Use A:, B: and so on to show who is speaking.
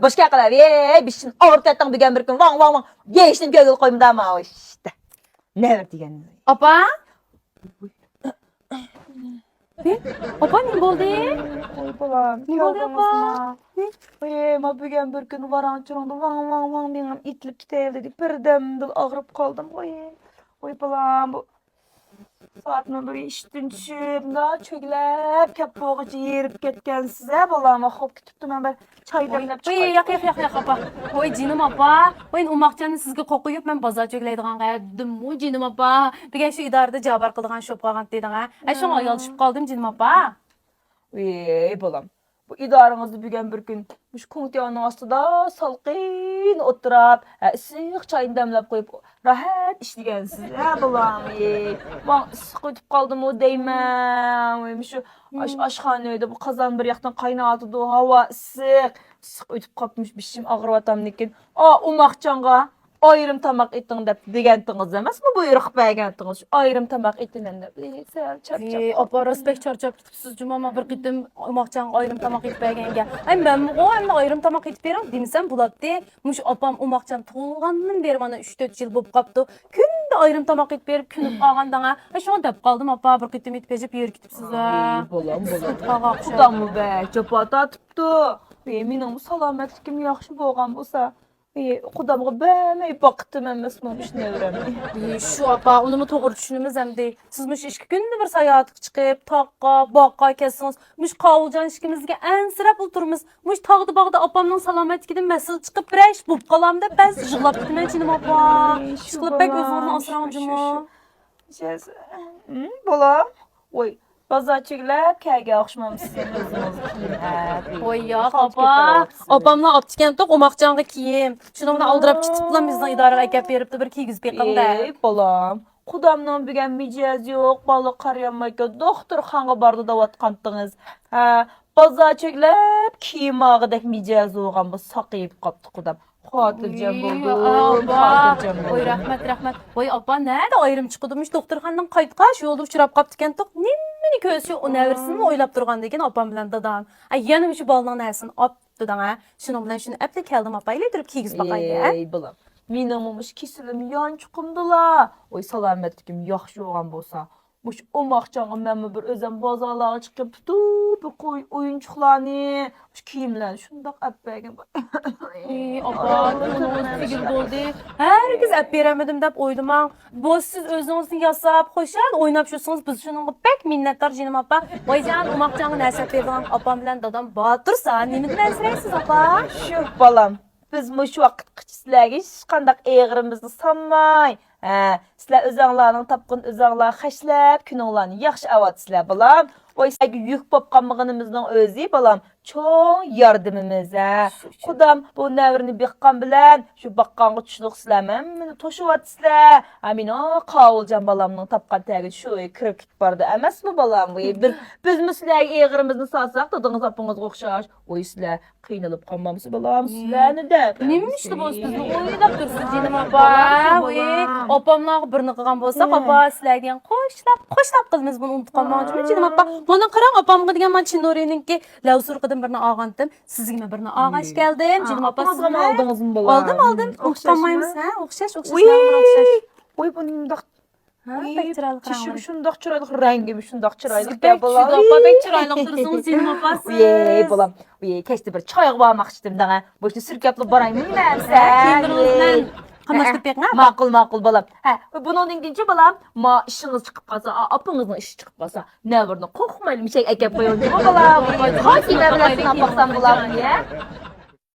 A: Başka kadar bir ortadan bir gün van van van geçtim gögül koyayım da ama işte. Ne ver diyen.
B: Apa? Apa ne oldu?
A: Koy balam.
B: Ne oldu apa?
A: Ma bugün bir gün varan çıranda van van van benim itlip kitayım dedik. Birdemde ağrıp kaldım. Oy balam bu. Saatini bir iştin düşüp, da çöglep, kapoğucu yerip ketken size balama hop kütüptüm ben çay demlep
B: Oy yak apa. Oy canım apa. Oy umakçanı sizge kokuyup men bazar çögleydiğen qaydım. Oy canım apa. Bir şu idarada jabar kıldıgan şop qalgan dedin ha. Şoňa ayalışıp kaldım canım apa.
A: Oy balam. Bu idaranızda bugün bir gün muş kontyanın astıda salqin oturap, ısıq çayını demlep koyup rahat işlegensiz. Ha balam. Ben ısıq ötüp kaldım o değmem. Şu aşxanada bu kazan bir yaktan kaynatıdı o hava ısıq. Isıq ötüp kapmış bişim ağır vatam nekin. Umakcanğa ayrım tamak ettin dep degentiniz emas mı buyruq bergentiniz? Ayrım tamak etinen dep. Sen çarçap.
B: Apa respekt çarçap tutupsuz cumama bir qitim umakçan ayrım tamak etip bergenge. Ay ben o hem ayrım tamak etip berem demesem bulatdi. Muş apam umakçan tuğandan beri bana 3-4 yıl bolup qaptı. Günde ayrım tamak etip berip günüp algandana. Şoňa dep kaldım apa bir qitim etip ejip yer gitipsiz ha.
A: Bolam.
B: Qaqaq
A: Kudan mı be? Çapa tatıptı. Menin salametlikim yaxşı bolgan bolsa. Kudamga bäme bakıtım emesmi ne öğrenmi.
B: Şu apa onu mu toğru düşünümüz hem de sizmiş işki günde bir sayahatlık çıkıp taqqa, baqqa kesiniz. Muş qavulcan işkimizge ensirap oturumuz. Muş tağdı bağda apamdan salametlikiden mesaj çıkıp bireş bulup qalam da ben jığlap gitmen çinim apa. Çıkılıp bek özünüzün asıramcımı.
A: Bolam. Oy. Bazar çeglep kege akşmamışsın özünüz.
B: Oy ya apa. Apamla aptiken tok omakcanğı kiyim. Şunu bana aldırıp çıtıplan bizden idaraga ekep beripdi bir kigiz beqimde.
A: Bolam. Kudamdan bigen micaz yok, balık karyamayka, doktor xanğa bardı da vatqantınız. Bazar çeglep kiyim ağıdak micaz oğan bu saqıyıp qaptı kudam. Xatircem buldum, xatircem buldum.
B: Oy rahmet. Oy apa näde ayrım çıkıdımmış doktorxandan qaytqa şu yolda uçurap qaptıken tok nimmeni kösü o näversin oylap turgan degen apam bilen dadam. Ay yana şu baldan näsin apdı da şunu bilen şunu apda keldim apa ile durup kigiz baqay.
A: Ey balam. Minamamış kisilim yan çıkımdıla. Oy salametlikim yaxşı oğan bolsa. Muş omakçağı məmə bir özəm bazarlığa çıkıp tutup koy oyuncuqlarını, muş kiyimler şundaq əppəgin.
B: Apa figür boldu. Herkes ap beremedim dep oydum. Bu siz özünüzün yasap hoşal oynap şusunuz biz şunun pek minnettar jinim apa. Oycan umakçağı näsep berdiň apam bilen dadam batırsa nimeden ensireysiz apa?
A: Şu balam. Biz muş vaqt sizlerge hiç qandaq eğrimizni sanmay. Sizler özüňlarning tapqın özüňlar haşlap günüňlarni yaxşı avatsizler balam. Oy sizlerge yük bop qalmagynymyzdyň özü balam. Çoğ yardımımız Kudam bu näwirini beqqan bilen şu baqqanğa tuşluq sizler meni toşuwatsizler. Amin o qawuljan balamnyň tapqan tägi şu kirip gitip bardy emasmy balam? Biz sizlerge eğrimizni salsak dadyňyz apyňyzga okşaş. Oy sizler qıynalyp qalmamsy balam sizlerni de.
B: Nimişdi bu sizni oýlap dursunuz jinim apa? Oy opamlar birini qılgan bolsa apa sizlerden qoşlap qızmız bunu unutup qalmagyjym jinim apa. Mana qaraň opamga digen men Çinorininki lawsur qıdım birini ağandım. Sizgime birini ağaş geldim. Jinim apa siz
A: aldınızmı balam?
B: Aldım. Oxşamaymyz ha? Oxşaş.
A: Oy bu nimdaq
B: Pek çıraylı
A: Tişim şundaq çıraylı rengim şundaq çıraylı
B: Pek çıraylı dursunuz jinim apa siz.
A: Balam. Keçdi bir çayıq barmaq içdim dağa. Bu sürkaplı barayım bilmem sen.
B: Kendinizden qamaşdyp beqna.
A: Maqul balam. Bunun indince balam ma işiniz çıkıp qalsa, apыңızın işi çıkıp qalsa, näbirini qoqmaylı mişek ekep qoyunca balam. Xatine bilen apaqsan bulam diye.